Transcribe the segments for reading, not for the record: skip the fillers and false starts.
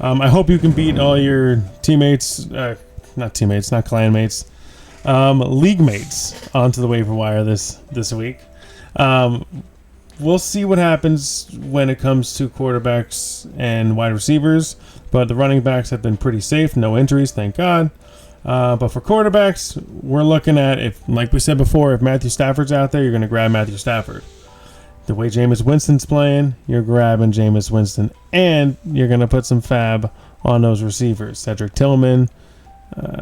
I hope you can beat all your teammates, not clanmates, league mates onto the waiver wire this week. We'll see what happens when it comes to quarterbacks and wide receivers, but the running backs have been pretty safe. No injuries, thank God. But for quarterbacks, we're looking at, if, like we said before, if Matthew Stafford's out there, you're going to grab Matthew Stafford. The way Jameis Winston's playing, you're grabbing Jameis Winston, and you're going to put some fab on those receivers. Cedric Tillman,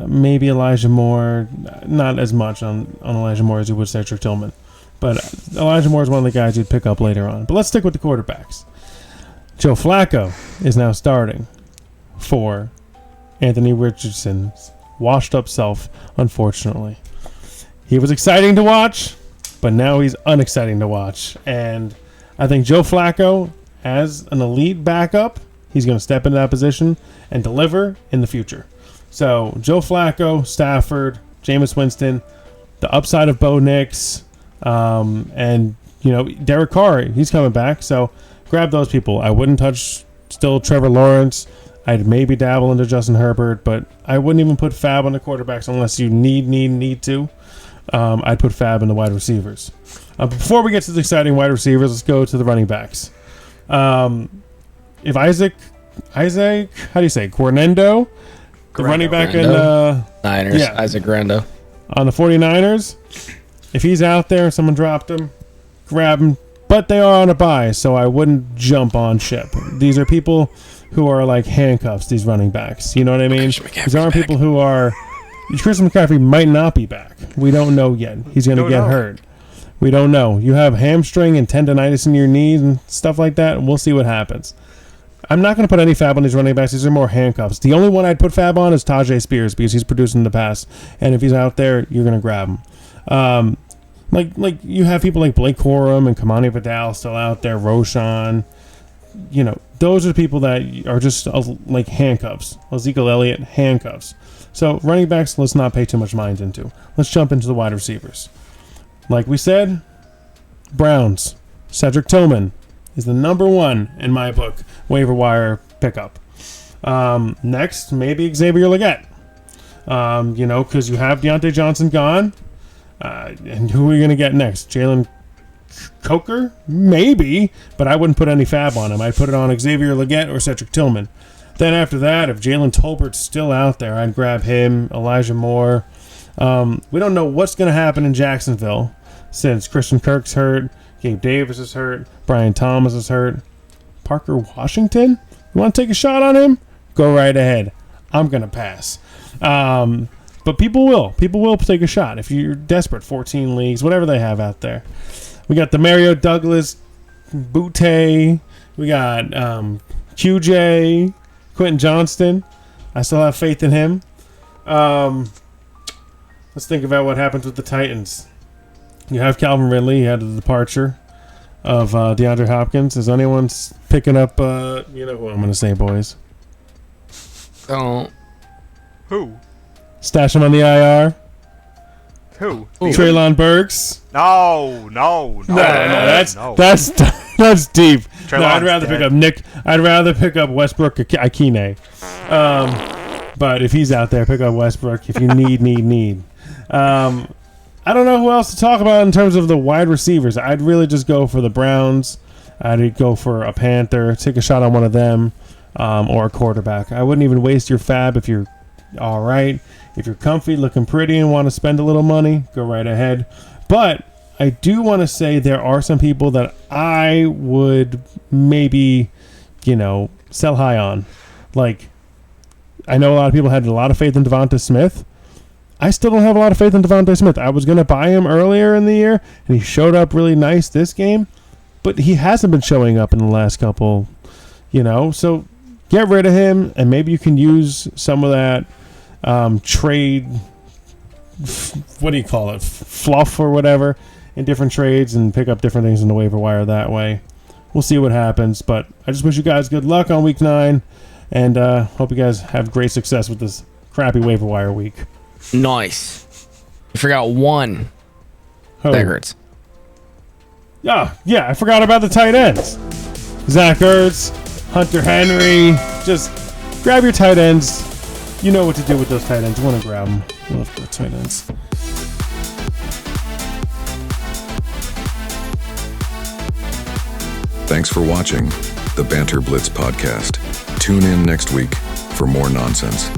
maybe Elijah Moore, not as much on Elijah Moore as you would Cedric Tillman. But Elijah Moore is one of the guys you'd pick up later on. But let's stick with the quarterbacks. Joe Flacco is now starting for Anthony Richardson's washed-up self, unfortunately. He was exciting to watch, but now he's unexciting to watch. And I think Joe Flacco, as an elite backup, he's going to step into that position and deliver in the future. So Joe Flacco, Stafford, Jameis Winston, the upside of Bo Nix, and Derek Carr, he's coming back. So grab those people. I wouldn't touch still Trevor Lawrence. I'd maybe dabble into Justin Herbert, but I wouldn't even put fab on the quarterbacks unless you need to. I'd put fab in the wide receivers. Before we get to the exciting wide receivers, let's go to the running backs. If Isaac, how do you say, Guarnendo, the running back in Niners, yeah, Isaac Guarnendo on the 49ers, if he's out there and someone dropped him, grab him. But they are on a bye, so I wouldn't jump on ship. These are people who are like handcuffs, these running backs. You know what I mean? These aren't people who are... Christian McCaffrey might not be back. We don't know yet. He's going to get hurt. We don't know. You have hamstring and tendonitis in your knees and stuff like that, and we'll see what happens. I'm not going to put any fab on these running backs. These are more handcuffs. The only one I'd put fab on is Tajay Spears because he's producing the pass. And if he's out there, you're going to grab him. Like you have people like Blake Corum and Kamani Vidal still out there, Roshan. Those are the people that are just like handcuffs. Ezekiel Elliott, handcuffs. So running backs, let's not pay too much mind into. Let's jump into the wide receivers. Like we said, Browns, Cedric Tillman is the number one in my book waiver wire pickup. Next, maybe Xavier Legette. Because you have Deontay Johnson gone. And who are we going to get next? Jalen Coker? Maybe, but I wouldn't put any fab on him. I'd put it on Xavier Legette or Cedric Tillman. Then after that, if Jalen Tolbert's still out there, I'd grab him, Elijah Moore. We don't know what's going to happen in Jacksonville since Christian Kirk's hurt, Gabe Davis is hurt, Brian Thomas is hurt. Parker Washington? You want to take a shot on him? Go right ahead. I'm going to pass. But people will. People will take a shot if you're desperate. 14 leagues, whatever they have out there. We got the Mario Douglas, Butte. We got QJ, Quentin Johnston. I still have faith in him. Let's think about what happens with the Titans. You have Calvin Ridley. He had the departure of DeAndre Hopkins. Is anyone picking up, who I'm going to say, boys? Don't. Who? Stash him on the IR. Who? Treylon Burks. No. That's deep. No, I'd rather pick up Nick. I'd rather pick up Westbrook Akine. But if he's out there, pick up Westbrook. If you need. I don't know who else to talk about in terms of the wide receivers. I'd really just go for the Browns. I'd go for a Panther. Take a shot on one of them, or a quarterback. I wouldn't even waste your fab if you're all right. If you're comfy, looking pretty, and want to spend a little money, go right ahead. But I do want to say there are some people that I would maybe, sell high on. Like, I know a lot of people had a lot of faith in Devonta Smith. I still don't have a lot of faith in Devonta Smith. I was going to buy him earlier in the year, and he showed up really nice this game. But he hasn't been showing up in the last couple, So get rid of him, and maybe you can use some of that trade, what do you call it, fluff or whatever, in different trades and pick up different things in the waiver wire that way. We'll see what happens, but I just wish you guys good luck on week 9, and hope you guys have great success with this crappy waiver wire week. Nice. You forgot one. Zach Ertz. Yeah, I forgot about the tight ends. Zach Ertz, Hunter Henry, just grab your tight ends. You know what to do with those tight ends. You want to grab them. Love the tight ends. Thanks for watching the Banter Blitz Podcast. Tune in next week for more nonsense.